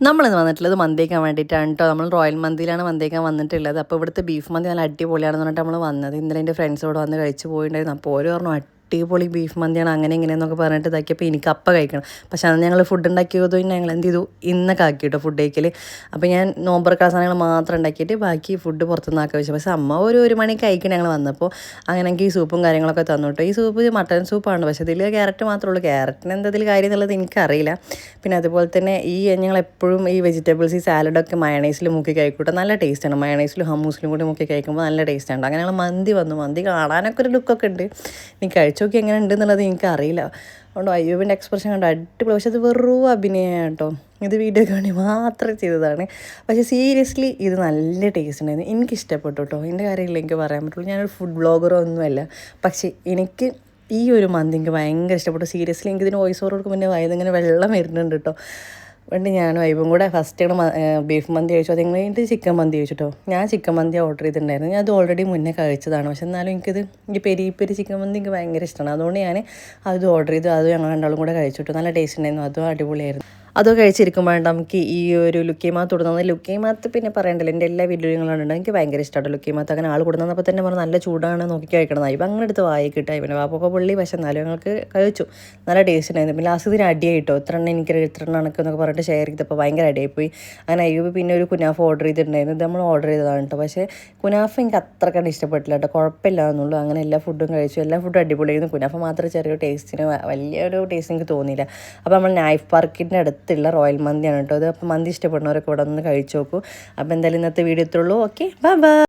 നമ്മളിന്ന് വന്നിട്ടുള്ളത് മന്തി കഴിക്കാൻ വേണ്ടിയിട്ടാണ് കേട്ടോ. നമ്മൾ റോയൽ മന്തിയിലാണ് മന്തി കഴിക്കാൻ വന്നിട്ടുള്ളത്. അപ്പോൾ ഇവിടുത്തെ ബീഫ് മന്തി നല്ല അടിപൊളിയാണെന്ന് പറഞ്ഞിട്ട് നമ്മൾ വന്നത്. ഇന്നലെ എൻ്റെ ഫ്രണ്ട്സോട് വന്ന് കഴിച്ച് പോയിട്ടുണ്ടായിരുന്നു. അപ്പോൾ ഓര് പറഞ്ഞു അടിപൊളി ബീഫ് മന്തിയാണ് അങ്ങനെ ഇങ്ങനെയെന്നൊക്കെ പറഞ്ഞിട്ട് ഇതാക്കിയപ്പോൾ എനിക്ക് അപ്പം കഴിക്കണം. പക്ഷേ അന്ന് ഞങ്ങൾ ഫുഡ് ഉണ്ടാക്കിയതോ ഞങ്ങൾ എന്ത് ചെയ്തു ഇന്നൊക്കെ ആക്കി കേട്ടോ ഫുഡ് കഴിക്കൽ. അപ്പോൾ ഞാൻ നോമ്പറക്കാ സാധനങ്ങൾ മാത്രം ഉണ്ടാക്കിയിട്ട് ബാക്കി ഫുഡ് പുറത്തുനിന്ന് ആക്കാൻ വെച്ചു. പക്ഷേ അമ്മ ഒരു മണിക്ക് കഴിക്കണം ഞങ്ങൾ വന്നപ്പോൾ. അങ്ങനെ എനിക്ക് ഈ സൂപ്പും കാര്യങ്ങളൊക്കെ തന്നു കേട്ടോ. ഈ സൂപ്പ് മട്ടൻ സൂപ്പാണ്, പക്ഷേ ഇതിൽ ക്യാരറ്റ് മാത്രമേ ഉള്ളൂ. ക്യാരറ്റിന് എന്തെങ്കിലും കാര്യം എന്നുള്ളത് എനിക്കറിയില്ല. പിന്നെ അതുപോലെ തന്നെ ഞങ്ങൾ എപ്പോഴും ഈ വെജിറ്റബിൾസ് ഈ സാലഡൊക്കെ മയണൈസിൽ മുക്കി കഴിക്കൂട്ടോ. നല്ല ടേസ്റ്റാണ്. മയണൈസിലും ഹമ്മൂസിലും കൂടി മുക്കി കഴിക്കുമ്പോൾ നല്ല ടേസ്റ്റാണ്. അങ്ങനെ ഞങ്ങൾ മന്തി വന്നു. മന്തി കാണാനൊക്കെ ഒരു ലുക്കൊക്കെ ഉണ്ട്. നീ കഴിച്ചോക്കി എങ്ങനെ ഉണ്ടെന്നുള്ളത് എനിക്കറിയില്ല. അതുകൊണ്ട് അയ്യൂബിൻ്റെ എക്സ്പ്രഷൻ കണ്ട് അടിപൊളി. പക്ഷെ അത് വെറും അഭിനയം കേട്ടോ. ഇത് വീഡിയോ കാണി മാത്രം ചെയ്തതാണ്. പക്ഷേ സീരിയസ്ലി ഇത് നല്ല ടേസ്റ്റ് ഉണ്ടായിരുന്നു. എനിക്കിഷ്ടപ്പെട്ടു കേട്ടോ. എൻ്റെ കാര്യമില്ല എനിക്ക് പറയാൻ പറ്റുള്ളൂ. ഞാനൊരു ഫുഡ് ബ്ലോഗറോ ഒന്നുമല്ല. പക്ഷേ എനിക്ക് ഈ ഒരു മന്തി എനിക്ക് ഭയങ്കര ഇഷ്ടപ്പെട്ടു. സീരിയസ്ലി എനിക്ക് ഇതിന് വോയിസ് ഓവർ കൊടുക്കുമ്പോൾ എൻ്റെ വയതിങ്ങനെ വെള്ളം വരുന്നുണ്ട് കേട്ടോ. വേണ്ടി ഞാനും വൈബും കൂടെ ഫസ്റ്റാണ് ബീഫ് മന്തി കഴിച്ചു. അത് കഴിഞ്ഞിട്ട് ചിക്കൻ മന്തി കഴിച്ചിട്ടോ. ഞാൻ ചിക്കൻ മന്തി ഓർഡർ ചെയ്തിട്ടുണ്ടായിരുന്നു. ഞാൻ അത് ഓൾറെഡി മുന്നേ കഴിച്ചതാണ്. പക്ഷെ എന്നാലും എനിക്കിത് ഈ പെരി ചിക്കൻ മന്തി എനിക്ക് ഭയങ്കര ഇഷ്ടമാണ്. അതുകൊണ്ട് ഞാൻ അത് ഓർഡർ ചെയ്തു. അത് ഞങ്ങൾ രണ്ടാളും കൂടെ കഴിച്ചിട്ടു. നല്ല ടേസ്റ്റ് ഉണ്ടായിരുന്നു. അതും അടിപൊളിയായിരുന്നു. അതൊക്കെ കഴിച്ചിരിക്കുമ്പോഴാണ് നമുക്ക് ഈ ഒരു ലുക്കിമാത്ത് കൊടുക്കുന്നത്. ലുക്കിമാത്ത് പിന്നെ പറയണ്ടല്ലോ, എൻ്റെ എല്ലാ വീഡിയോകളും കണ്ടിട്ടുണ്ട്. എനിക്ക് ഭയങ്കര ഇഷ്ടമാണ് ലുക്കിമാത്ത്. അങ്ങനെ ആൾ കൊടുക്കുന്നപ്പോൾ തന്നെ പറഞ്ഞു നല്ല ചൂടാണ് നോക്കി കഴിക്കണം. ഇപ്പം അങ്ങനെ എടുത്ത് വായി കിട്ടായി. പിന്നെ വാപ്പൊക്കെ പുള്ളി, പക്ഷെ എന്നാലും ഞങ്ങൾക്ക് കഴിച്ചു. നല്ല ടേസ്റ്റ് ഉണ്ടായിരുന്നു. പിന്നെ ലാസ്റ്റ് ഇതിന് അടിയായിട്ടോ. ഇത്ര എണ്ണം എന്നൊക്കെ പറഞ്ഞിട്ട് ഷെയർ ചെയ്തപ്പോൾ ഭയങ്കര അടിയായിപ്പോയി. അങ്ങനെ അയ്യൂബ് പിന്നെ ഒരു കുനാഫ് ഓർഡർ ചെയ്തിട്ടുണ്ടായിരുന്നു. ഇത് നമ്മൾ ഓർഡർ ചെയ്തതാണ് കേട്ടോ. പക്ഷേ കുനാഫ് എനിക്ക് അത്രക്കണ്ട് ഇഷ്ടപ്പെട്ടില്ല കേട്ടോ. കുഴപ്പമില്ല എന്നുള്ളൂ. അങ്ങനെ എല്ലാ ഫുഡും കഴിച്ചു. എല്ലാ ഫുഡും അടിപൊളിയായിരുന്നു. കുനാഫ് മാത്രം ചെറിയൊരു ടേസ്റ്റിന് വലിയൊരു ടേസ്റ്റ് എനിക്ക് തോന്നിയില്ല. അപ്പോൾ നമ്മൾ നൈഫ് പാർക്കിൻ്റെ അടുത്തുള്ള റോയൽ മന്തിയാണ് കേട്ടോ അത്. അപ്പോൾ മന്തി ഇഷ്ടപ്പെടുന്നവരൊക്കെ ഇവിടെ നിന്ന് കഴിച്ചു നോക്കൂ. അപ്പോൾ എന്തായാലും ഇന്നത്തെ വീഡിയോ ഇത്രയുള്ളൂ. Okay, bye by.